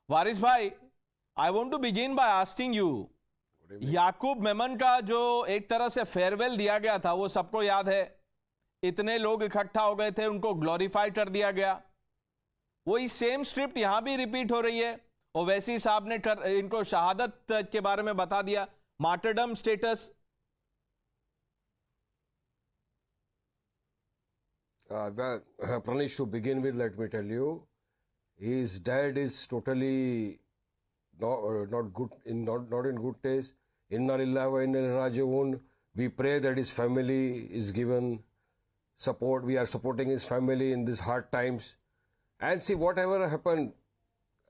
वारिस भाई, I want to begin by asking you, Yakub Memon का जो एक तरह से फेयरवेल दिया गया था वो सबको याद है। इतने लोग इकट्ठा हो गए थे, उनको ग्लोरीफाई कर दिया गया। वही सेम स्क्रिप्ट यहां भी रिपीट हो रही है। ओवैसी साहब ने इनको शहादत के बारे में बता दिया, martyrdom status. Pranish, to begin with, let me tell you, his dad is totally not good, not in good taste. Inna lillahi wa inna ilaihi raji'un. We pray that his family is given support. We are supporting his family in these hard times. And see, whatever happened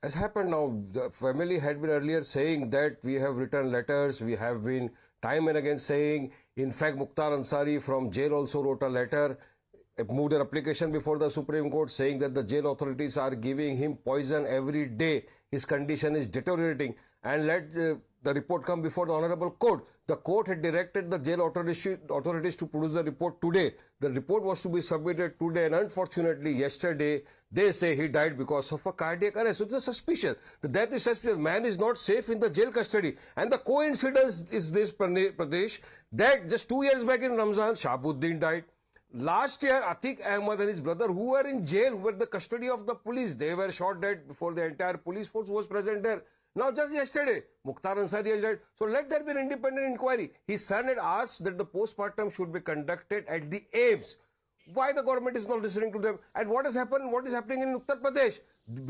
has happened now. The family had been earlier saying that we have written letters. We have been time and again saying. In fact, Mukhtar Ansari from jail also wrote a letter, moved an application before the Supreme Court saying that the jail authorities are giving him poison every day. His condition is deteriorating, and let the report come before the Honorable Court. The court had directed the jail authorities to produce the report today. The report was to be submitted today, and unfortunately yesterday they say he died because of a cardiac arrest. So it's suspicious. The death is suspicious. Man is not safe in the jail custody. And the coincidence is this, Pradesh, that just 2 years back in Ramzan, Shahabuddin died. Last year, Atiq Ahmad and his brother, who were in jail, who were in the custody of the police, they were shot dead before the entire police force was present there. Now, just yesterday, Mukhtar Ansari has died. So let there be an independent inquiry. His son had asked that the postmortem should be conducted at the AIIMS. Why the government is not listening to them? And what has happened? What is happening in Uttar Pradesh?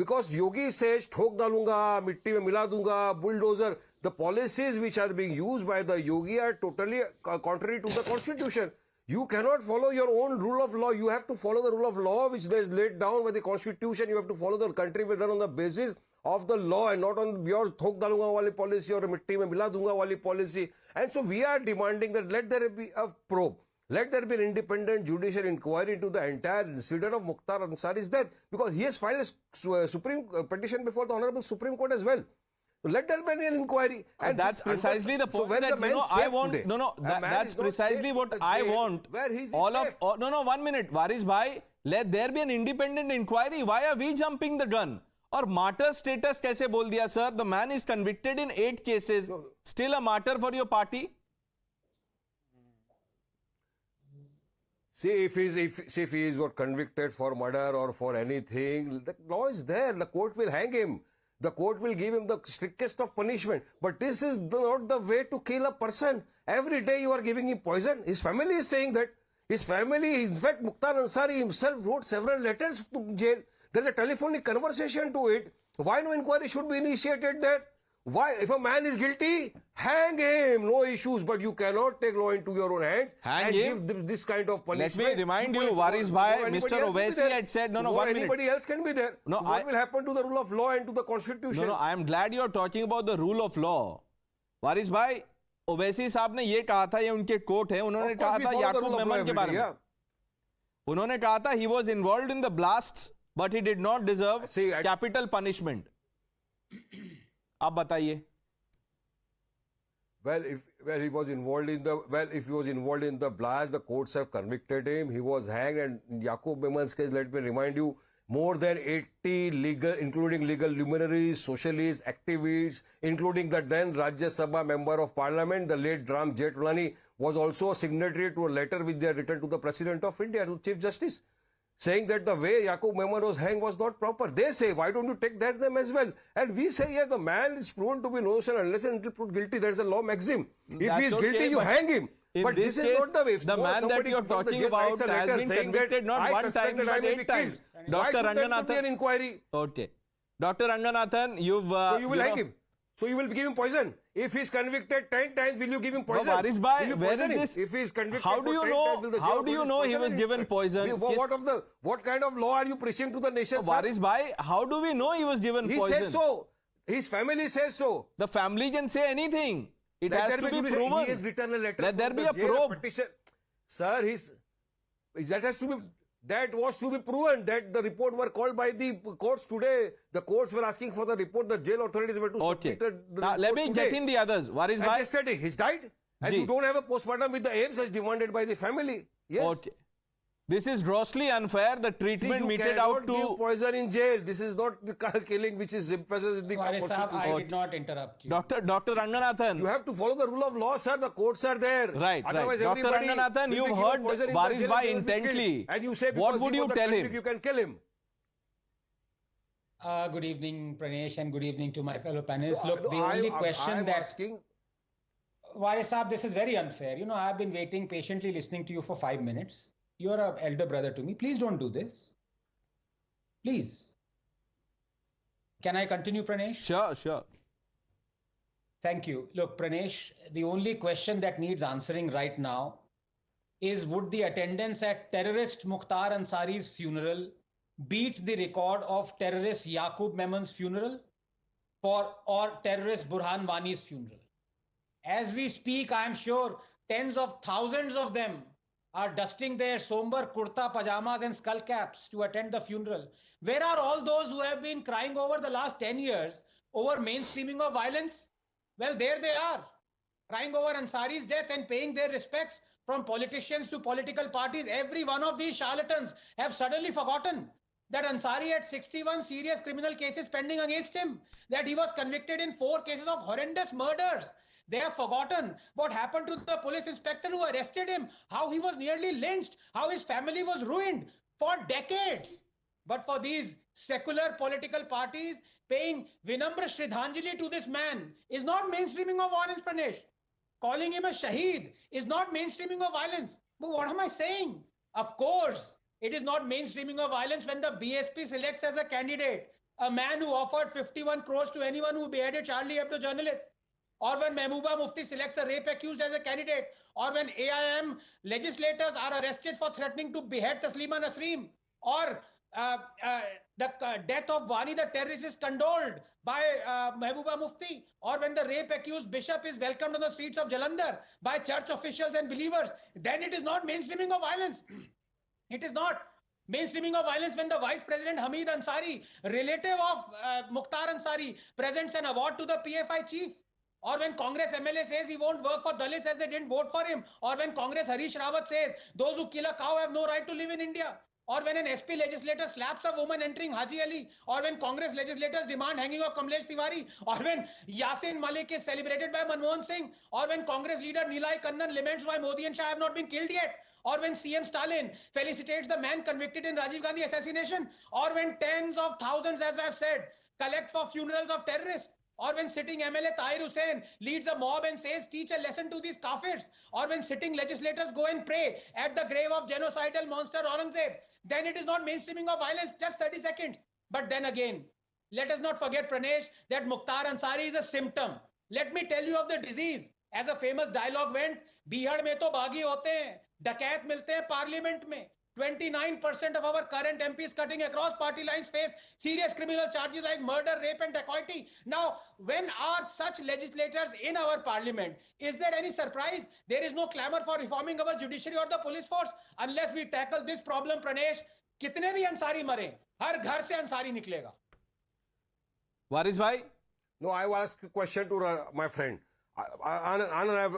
Because Yogi says, ठोक डालूंगा, मिट्टी में मिला दूंगा, bulldozer. The policies which are being used by the Yogi are totally contrary to the constitution. You cannot follow your own rule of law. You have to follow the rule of law which is laid down by the constitution. You have to follow the country will run on the basis of the law and not on your thok dalunga wali policy or mitti mein mila dunga wali policy. And so we are demanding that let there be a probe. Let there be an independent judicial inquiry into the entire incident of Mukhtar Ansari's death, because he has filed a Supreme petition before the Honorable Supreme Court as well. Let there be an inquiry. And that's precisely the point that, you know, I want. Today, that's precisely what I want. Where he's all of, no, 1 minute. Waris bhai, let there be an independent inquiry. Why are we jumping the gun? Or martyr status kaise bol diya, sir? The man is convicted in 8 cases. Still a martyr for your party? See, if he is convicted for murder or for anything, the law is there. The court will hang him. The court will give him the strictest of punishment. But this is not the way to kill a person. Every day you are giving him poison. His family is saying that. His family, in fact, Mukhtar Ansari himself wrote several letters to jail. There's a telephonic conversation to it. Why no inquiry should be initiated there? Why? If a man is guilty, hang him. No issues. But you cannot take law into your own hands and give this kind of punishment. Let me remind you, Waris bhai, Mr. Owaisi had said, no, 1 minute. Anybody else can be there. No, what will happen to the rule of law and to the constitution? No, I am glad you are talking about the rule of law. Waris bhai, Owaisi साहब ने ये कहा था, ये उनके coat है, उन्होंने कहा था याकूब मेमन के बारे में, उन्होंने कहा था he was involved in the blasts but he did not deserve capital punishment. आप बताइए. Well, if he was involved in the blast, the courts have convicted him. He was hanged, and Yaqub Memon's case, let me remind you, more than 80 legal, including legal luminaries, socialists, activists, including the then Rajya Sabha member of Parliament, the late Ram Jethmalani, was also a signatory to a letter which they had written to the President of India, to Chief Justice, saying that the way Yaqub Memon was hanged was not proper. They say, why don't you take that them as well? And we say, yeah, the man is proven to be innocent unless and until proved guilty. There's a law maxim. If he is guilty, you hang him. But this is not the way. The man that you are talking about has been convicted not one time but 8 times. Dr. Ranganathan. Inquiry. Okay. Dr. Ranganathan, you've... so you will hang him. So you will give him poison. If he is convicted 10 times, will you give him poison? No, Waris bhai, where is this? If he is convicted how do you know? How do you know he was given poison? What kind of law are you preaching to the nation? Waris bhai, how do we know he was given poison? He says so. His family says so. The family can say anything. It has to be proven. He has written a letter. Let there be a probe. Sir, that was to be proven, that the report were called by the courts today. The courts were asking for the report. The jail authorities were to submit the now, let me get in the others. Waris bhai. Yesterday, he's died. And you don't have a postmortem with the aims as demanded by the family. Yes. Okay. This is grossly unfair. The See, treatment you meted cannot out to give poison in jail. This is not the kind of killing which is emphasized in the Waris Sahab, Constitution. I did not interrupt you. Dr. Ranganathan. You have to follow the rule of law, sir. The courts are there. Right. Otherwise, Dr. everybody Ranganathan, will you've be given heard poison in the Waris jail Bhai and they will be intently. killed. And you say What because would he you was the tell convict, him? you can kill him. Good evening, Pranesh, and good evening to my fellow panelists. No, Look, the only question I'm that asking, Waris Sahab, this is very unfair. You know, I've been waiting patiently listening to you for 5 minutes. You're an elder brother to me. Please don't do this. Please. Can I continue, Pranesh? Sure. Thank you. Look, Pranesh, the only question that needs answering right now is, would the attendance at terrorist Mukhtar Ansari's funeral beat the record of terrorist Yaqub Memon's funeral or terrorist Burhan Wani's funeral? As we speak, I'm sure tens of thousands of them are dusting their somber kurta pajamas and skull caps to attend the funeral. Where are all those who have been crying over the last 10 years over mainstreaming of violence? Well, there they are, crying over Ansari's death and paying their respects. From politicians to political parties, every one of these charlatans have suddenly forgotten that Ansari had 61 serious criminal cases pending against him, that he was convicted in 4 cases of horrendous murders. They have forgotten what happened to the police inspector who arrested him, how he was nearly lynched, how his family was ruined for decades. But for these secular political parties, paying Vinamra Shraddhanjali to this man is not mainstreaming of violence, Pranesh. Calling him a shaheed is not mainstreaming of violence. But what am I saying? Of course, it is not mainstreaming of violence when the BSP selects as a candidate a man who offered 51 crores to anyone who beheaded Charlie Hebdo journalists, or when Mehbooba Mufti selects a rape accused as a candidate, or when AIM legislators are arrested for threatening to behead Taslima Nasreem, or the death of Wani the terrorist is condoled by Mehbooba Mufti, or when the rape accused bishop is welcomed on the streets of Jalandhar by church officials and believers, then it is not mainstreaming of violence. It is not mainstreaming of violence when the Vice President Hamid Ansari, relative of Mukhtar Ansari, presents an award to the PFI chief. Or when Congress MLA says he won't work for Dalits as they didn't vote for him. Or when Congress Harish Rawat says those who kill a cow have no right to live in India. Or when an SP legislator slaps a woman entering Haji Ali. Or when Congress legislators demand hanging of Kamlesh Tiwari. Or when Yasin Malik is celebrated by Manmohan Singh. Or when Congress leader Nilai Kannan laments why Modi and Shah have not been killed yet. Or when CM Stalin felicitates the man convicted in Rajiv Gandhi assassination. Or when tens of thousands, as I've said, collect for funerals of terrorists. Or when sitting MLA Tahir Hussain leads a mob and says, teach a lesson to these kafirs. Or when sitting legislators go and pray at the grave of genocidal monster Aurangzeb. Then it is not mainstreaming of violence, just 30 seconds. But then again, let us not forget, Pranesh, that Mukhtar Ansari is a symptom. Let me tell you of the disease. As a famous dialogue went, Bihar mein to bagi hote hain, dakait milte hain parliament mein. 29% of our current MPs cutting across party lines face serious criminal charges like murder, rape and dacoity. Now, when are such legislators in our parliament? Is there any surprise? There is no clamor for reforming our judiciary or the police force unless we tackle this problem, Pranesh. कितने भी अंसारी मरे, हर घर से अंसारी निकलेगा. Waris Bhai? no, I will ask a question to my friend. Anand,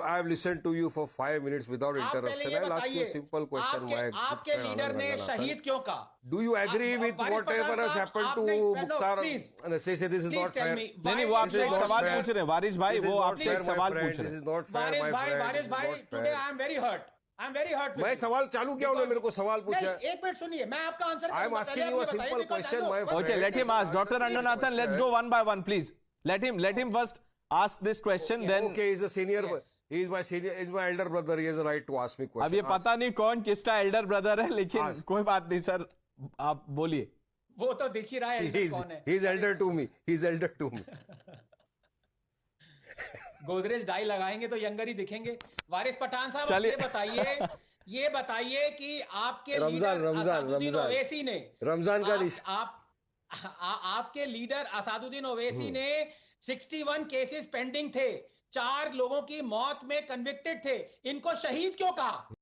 I have listened to you for 5 minutes without interruption. I will ask you a simple question. आपके leader ने शहीद क्यों कहा? Do you agree with whatever has happened to Mukhtar? Say this is not fair. नहीं वो आपसे एक सवाल पूछ रहे हैं वारिस भाई, वो आपसे एक सवाल पूछ रहे This हैं. is not fair, my friend. वारिस भाई, today I am very hurt. I'm very hurt. मैं सवाल चालू किया उन्होंने मेरे को सवाल पूछा. एक मिनट सुनिए, मैं आपका answer I am asking you a simple question, my friend. Okay, let him ask. Dr. Ranganathan, let's go one by one, please. Let him first ask this question, then. Okay, he's a senior. He is my senior. He is my elder brother. He has a right to ask me question. अब ये पता नहीं कौन किसका Elder brother है, लेकिन कोई बात नहीं सर, आप बोलिए. वो तो दिख ही रहा है कौन है. He is elder to me. He is elder to me. Godrej dye लगाएंगे तो यंगर ही दिखेंगे. वारिस पठान साहब, आप ये बताइए कि आपके रमजान ओवैसी ने रमजान का लिस्ट आपके लीडर असादुद्दीन ओवैसी ने 61 केसेस पेंडिंग थे, 4 लोगों की मौत में कन्विक्टेड थे, इनको शहीद क्यों कहा?